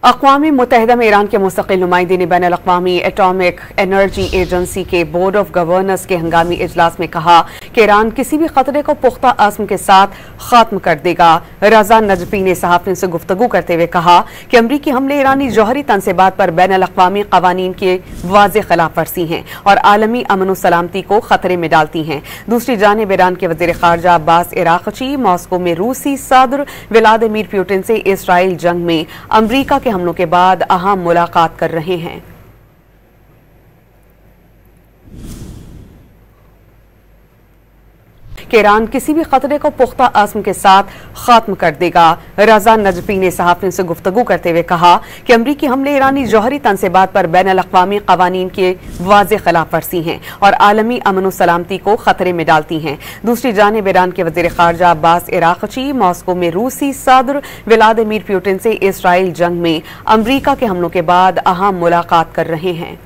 अक़वाम मुत्तहिदा में ईरान के मुस्तक़िल नुमाइंदे ने बैनुल अक़वामी एटॉमिक एनर्जी एजेंसी के बोर्ड ऑफ गवर्नर्स के हंगामी इजलास में कहा कि ईरान किसी भी खतरे को पुख्ता आज़म के साथ ख़त्म कर देगा। रज़ा नजफी ने सहाफ़ियों से गुफ्तगू करते हुए कहा कि अमरीकी हमले ईरानी जौहरी तनसीबात पर बैनुल अक़वामी क़वानीन के वाज़ेह खिलाफ वर्जी हैं और आलमी अमन व सलामती को खतरे में डालती हैं। दूसरी जानिब ईरान के वज़ीर ख़ारजा अब्बास इराक़ची मॉस्को में रूसी सदर व्लादिमीर पुतिन से इसराइल जंग में अमरीका के हमलों के बाद अहम मुलाकात कर रहे हैं। कि ईरान किसी भी खतरे को पुख्ता आज़म के साथ ख़त्म कर देगा। रज़ा नजफी ने सहाफ़ियों से गुफ्तगू करते हुए कहा कि अमरीकी हमले ईरानी जौहरी तनसीबात पर बैनुल अक़वामी क़वानीन के वाज़ेह खिलाफ वर्जी हैं और आलमी अमन व सलामती को खतरे में डालती हैं। दूसरी जानिब ईरान के वज़ीर ख़ारजा अब्बास इराक़ची मॉस्को में रूसी सदर व्लादिमीर पुतिन से इसराइल जंग में अमरीका के हमलों के बाद अहम मुलाकात कर रहे हैं।